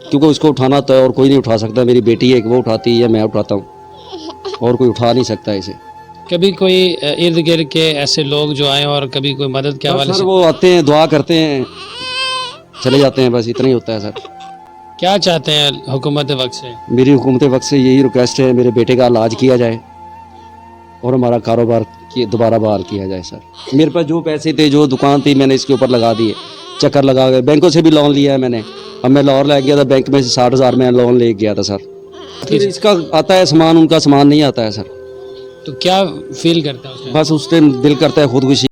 क्योंकि उसको उठाना होता है और कोई नहीं उठा सकता। मेरी बेटी है कि वो उठाती है, मैं उठाता हूँ और कोई उठा नहीं सकता इसे। कभी कोई इर्द गिर्द के ऐसे लोग जो आए और कभी कोई मदद के बस हवाले सर से वो आते हैं, दुआ करते हैं, चले जाते हैं, बस इतना ही होता है सर। क्या चाहते हैं हुकूमत वक्त से? मेरी हुकूमत वक्त से यही रिक्वेस्ट है, मेरे बेटे का इलाज किया जाए और हमारा कारोबार दोबारा बहाल किया जाए सर। मेरे पास जो पैसे थे, जो दुकान थी, मैंने इसके ऊपर लगा दिए, चक्कर लगा गए। बैंकों से भी लोन लिया है मैंने। अब मैं लाहौर ले गया था, बैंक में से 60,000 में लोन ले गया था सर। फिर इसका आता है सामान, उनका सामान नहीं आता है सर। तो क्या फील करते हैं उसमें? बस उस टाइम दिल करता है खुदकुशी।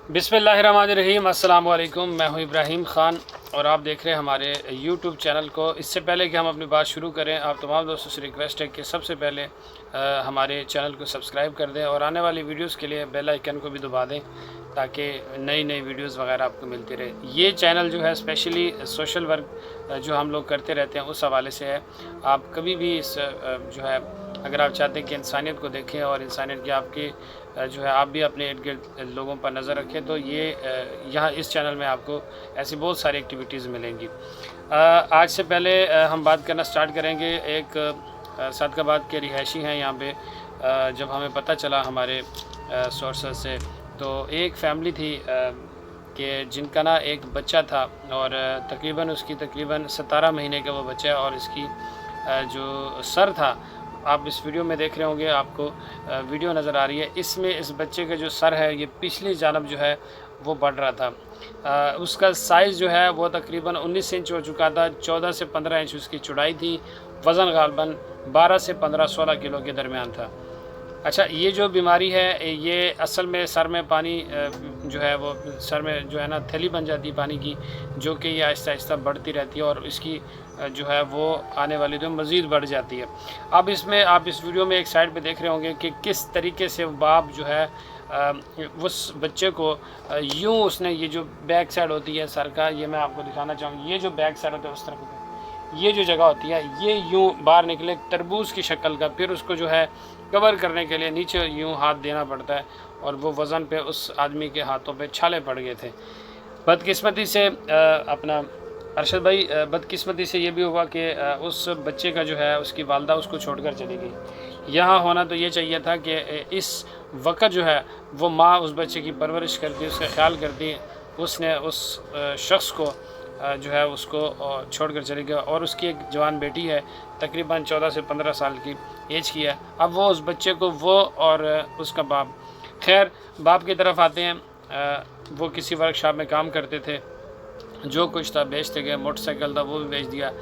बिस्मिल्लाहिर्रहमानिर्रहीम, अस्सलाम वालेकुम। मैं हूं इब्राहिम ख़ान और आप देख रहे हैं हमारे यूट्यूब चैनल को। इससे पहले कि हम अपनी बात शुरू करें, आप तमाम दोस्तों से रिक्वेस्ट है कि सबसे पहले हमारे चैनल को सब्सक्राइब कर दें और आने वाली वीडियोस के लिए बेल आइकन को भी दबा दें ताकि नई नई वीडियोस वगैरह आपको मिलती रहे। ये चैनल जो है स्पेशली सोशल वर्क जो हम लोग करते रहते हैं उस हवाले से है। आप कभी भी इस जो है, अगर आप चाहते हैं कि इंसानियत को देखें और इंसानियत की आपकी जो है आप भी अपने इर्द गिर्द लोगों पर नज़र रखें, तो ये यहाँ इस चैनल में आपको ऐसी बहुत सारी एक्टिविटीज़ मिलेंगी। आज से पहले हम बात करना स्टार्ट करेंगे। एक सादकाबाद के रिहायशी हैं यहाँ पे। जब हमें पता चला हमारे सोर्सेस से, तो एक फैमिली थी कि जिनका ना एक बच्चा था और तकरीबन 17 महीने का वो बच्चा है और इसकी जो सर था, आप इस वीडियो में देख रहे होंगे, आपको वीडियो नज़र आ रही है, इसमें इस बच्चे का जो सर है ये पिछली जानब जो है वो बढ़ रहा था। उसका साइज़ जो है वो तकरीबन 19 इंच हो चुका था। 14 से 15 इंच उसकी चौड़ाई थी। वज़न गालबन 12 से 15-16 किलो के दरमियान था। अच्छा, ये जो बीमारी है ये असल में सर में पानी जो है वो सर में जो है ना थैली बन जाती है पानी की, जो कि ये आहिस्ता आहिस्ता बढ़ती रहती है और इसकी जो है वो आने वाली दिन मज़ीद बढ़ जाती है। अब इसमें आप इस वीडियो में एक साइड पे देख रहे होंगे कि किस तरीके से बाप जो है उस बच्चे को यूँ उसने, ये जो बैक साइड होती है सर का, ये मैं आपको दिखाना चाहूँगी। ये जो बैक साइड होता है उस तरफ ये जो जगह होती है, ये यूँ बाहर निकले तरबूज की शक्ल का, फिर उसको जो है कवर करने के लिए नीचे यूँ हाथ देना पड़ता है और वो वज़न पे उस आदमी के हाथों पे छाले पड़ गए थे। बदकिस्मती से अपना अरशद भाई, बदकिस्मती से ये भी हुआ कि उस बच्चे का जो है उसकी वालदा उसको छोड़कर चली गई। यहाँ होना तो ये चाहिए था कि इस वक्त जो है वो माँ उस बच्चे की परवरिश करती, उसका ख्याल करती। उसने उस शख्स को जो है उसको छोड़कर चली गई और उसकी एक जवान बेटी है, तकरीबन 14 से 15 साल की एज की है। अब वो उस बच्चे को, वो और उसका बाप, खैर बाप की तरफ आते हैं। वो किसी वर्कशॉप में काम करते थे, जो कुछ था बेचते गए, मोटरसाइकिल था वो भी बेच दिया।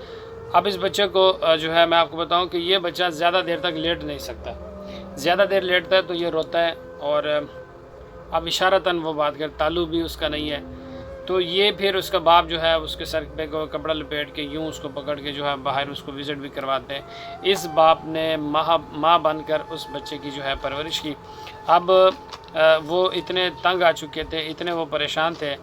अब इस बच्चे को जो है मैं आपको बताऊं कि ये बच्चा ज़्यादा देर तक लेट नहीं सकता। ज़्यादा देर लेटता है तो ये रोता है और अब इशारतन वो बात कर, तालु भी उसका नहीं है। तो ये फिर उसका बाप जो है उसके सर पे को कपड़ा लपेट के यूँ उसको पकड़ के जो है बाहर उसको विज़िट भी करवाते हैं। इस बाप ने माँ बनकर उस बच्चे की जो है परवरिश की। अब वो इतने तंग आ चुके थे, इतने वो परेशान थे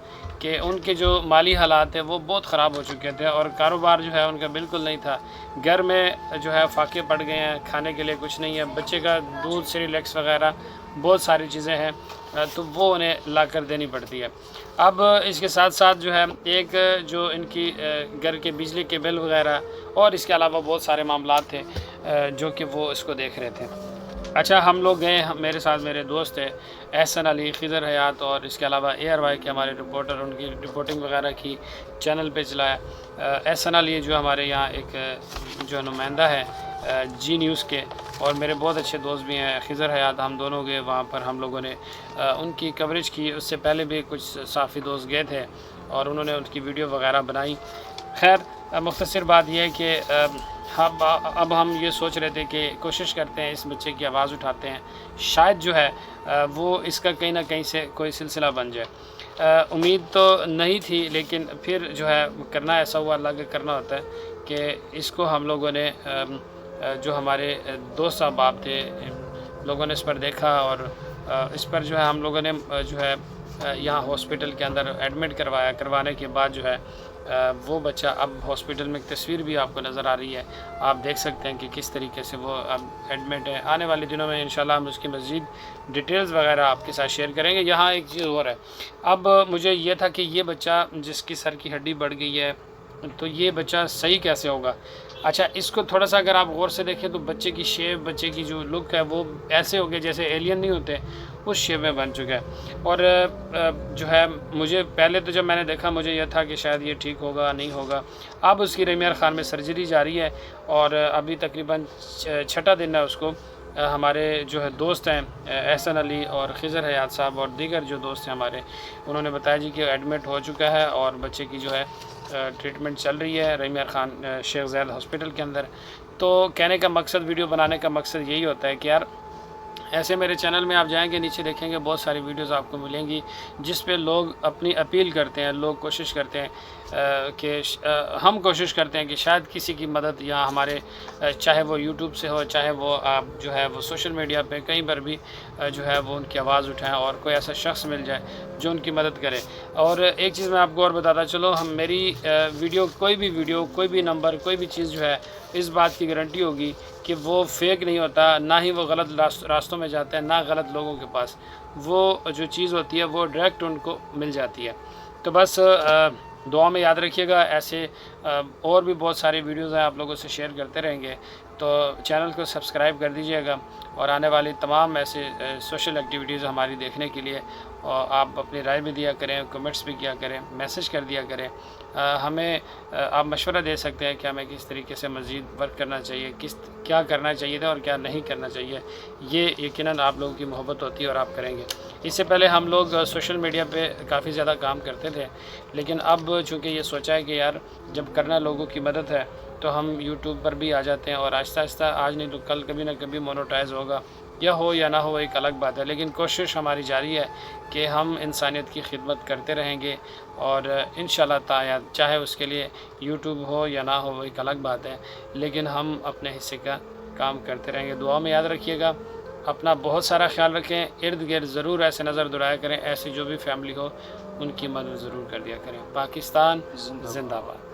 कि उनके जो माली हालात है वो बहुत ख़राब हो चुके थे और कारोबार जो है उनका बिल्कुल नहीं था। घर में जो है फाके पड़ गए हैं, खाने के लिए कुछ नहीं है। बच्चे का दूध, सेरेलैक्स वगैरह बहुत सारी चीज़ें हैं, तो वो उन्हें ला कर देनी पड़ती है। अब इसके साथ साथ जो है एक जो इनकी घर के बिजली के बिल वगैरह और इसके अलावा बहुत सारे मामलात थे जो कि वो इसको देख रहे थे। अच्छा, हम लोग गए, मेरे साथ मेरे दोस्त थे एहसन अली, खिज़र हयात और इसके अलावा ARY के हमारे रिपोर्टर, उनकी रिपोर्टिंग वगैरह की चैनल पे चलाया। एहसन अली जो हमारे यहाँ एक जो नुमाइंदा है जी न्यूज़ के, और मेरे बहुत अच्छे दोस्त भी हैं खिज़र हयात। हम दोनों गए वहाँ पर, हम लोगों ने उनकी कवरेज की। उससे पहले भी कुछ साफ़ी दोस्त गए थे और उन्होंने उनकी वीडियो वगैरह बनाई। खैर मुख्तसर बात यह है कि अब हम ये सोच रहे थे कि कोशिश करते हैं इस बच्चे की आवाज़ उठाते हैं, शायद जो है वो इसका कहीं ना कहीं से कोई सिलसिला बन जाए। उम्मीद तो नहीं थी, लेकिन फिर जो है करना ऐसा हुआ, अल्लाह के करना होता है कि इसको हम लोगों ने जो हमारे दोस्त साहब बाप थे, लोगों ने इस पर देखा और इस पर जो है हम लोगों ने जो है यहाँ हॉस्पिटल के अंदर एडमिट करवाया। करवाने के बाद जो है वो बच्चा, अब हॉस्पिटल में एक तस्वीर भी आपको नज़र आ रही है, आप देख सकते हैं कि किस तरीके से वो अब एडमिट है। आने वाले दिनों में इंशाल्लाह हम उसकी मज़ीद डिटेल्स वगैरह आपके साथ शेयर करेंगे। यहाँ एक चीज़ और है, अब मुझे ये था कि ये बच्चा जिसकी सर की हड्डी बढ़ गई है تو یہ بچہ صحیح کیسے ہوگا؟ اچھا اس کو تھوڑا سا اگر آپ غور سے دیکھیں تو بچے کی شیپ، بچے کی جو لک ہے وہ ایسے ہو گئے جیسے ایلین نہیں ہوتے، اس شیپ میں بن چکا ہے۔ اور جو ہے مجھے پہلے تو جب میں نے دیکھا مجھے یہ تھا کہ شاید یہ ٹھیک ہوگا نہیں ہوگا۔ اب اس کی ریمیار خان میں سرجری جاری ہے اور ابھی تقریباً 6واں دن ہے اس کو۔ ہمارے جو ہے دوست ہیں احسن علی اور خضر حیات صاحب اور دیگر جو دوست ہیں ہمارے، انہوں نے بتایا جی کہ ایڈمٹ ہو چکا ہے اور بچے کی جو ہے ٹریٹمنٹ چل رہی ہے ریمیار خان شیخ زاید ہاسپٹل کے اندر۔ تو کہنے کا مقصد، ویڈیو بنانے کا مقصد یہی ہوتا ہے کہ یار ایسے میرے چینل میں آپ جائیں گے نیچے دیکھیں گے بہت ساری ویڈیوز آپ کو ملیں گی جس پہ لوگ اپنی اپیل کرتے ہیں، لوگ کوشش کرتے ہیں کہ ہم کوشش کرتے ہیں کہ شاید کسی کی مدد، یا ہمارے چاہے وہ یوٹیوب سے ہو، چاہے وہ آپ جو ہے وہ سوشل میڈیا پہ کہیں پر بھی جو ہے وہ ان کی آواز اٹھائیں اور کوئی ایسا شخص مل جائے جو ان کی مدد کرے۔ اور ایک چیز میں آپ کو اور بتاتا چلو، ہم میری ویڈیو کوئی بھی نمبر، کوئی بھی چیز جو ہے اس بات کی گارنٹی ہوگی کہ وہ فیک نہیں ہوتا، نہ ہی وہ غلط راستوں میں جاتے ہیں، نہ غلط لوگوں کے پاس۔ وہ جو چیز ہوتی ہے وہ ڈائریکٹ ان کو مل جاتی ہے۔ تو بس دعا میں یاد رکھیے گا، ایسے اور بھی بہت ساری ویڈیوز ہیں آپ لوگوں سے شیئر کرتے رہیں گے، تو چینل کو سبسکرائب کر دیجیے گا اور آنے والی تمام ایسے سوشل ایکٹیویٹیز ہماری دیکھنے کے لیے آپ اپنی رائے بھی دیا کریں، کمنٹس بھی کیا کریں، میسج کر دیا کریں۔ ہمیں آپ مشورہ دے سکتے ہیں کہ ہمیں کس طریقے سے مزید ورک کرنا چاہیے، کیا کرنا چاہیے تھا اور کیا نہیں کرنا چاہیے۔ یہ یقیناً آپ لوگوں کی محبت ہوتی ہے اور آپ کریں گے۔ اس سے پہلے ہم لوگ سوشل میڈیا پہ کافی زیادہ کام کرتے تھے، لیکن اب چونکہ یہ سوچا ہے کہ یار جب کرنا لوگوں کی مدد ہے تو ہم یوٹیوب پر بھی آ جاتے ہیں، اور آہستہ آہستہ آج نہیں تو کل کبھی نہ کبھی مونوٹائز ہوگا، یا ہو یا نہ ہو ایک الگ بات ہے، لیکن کوشش ہماری جاری ہے کہ ہم انسانیت کی خدمت کرتے رہیں گے، اور انشاءاللہ تعالی چاہے اس کے لیے یوٹیوب ہو یا نہ ہو وہ ایک الگ بات ہے، لیکن ہم اپنے حصے کا کام کرتے رہیں گے۔ دعا میں یاد رکھیے گا، اپنا بہت سارا خیال رکھیں، ارد گرد ضرور ایسے نظر درایا کریں، ایسی جو بھی فیملی ہو ان کی مدد ضرور کر دیا کریں۔ پاکستان زندہ باد۔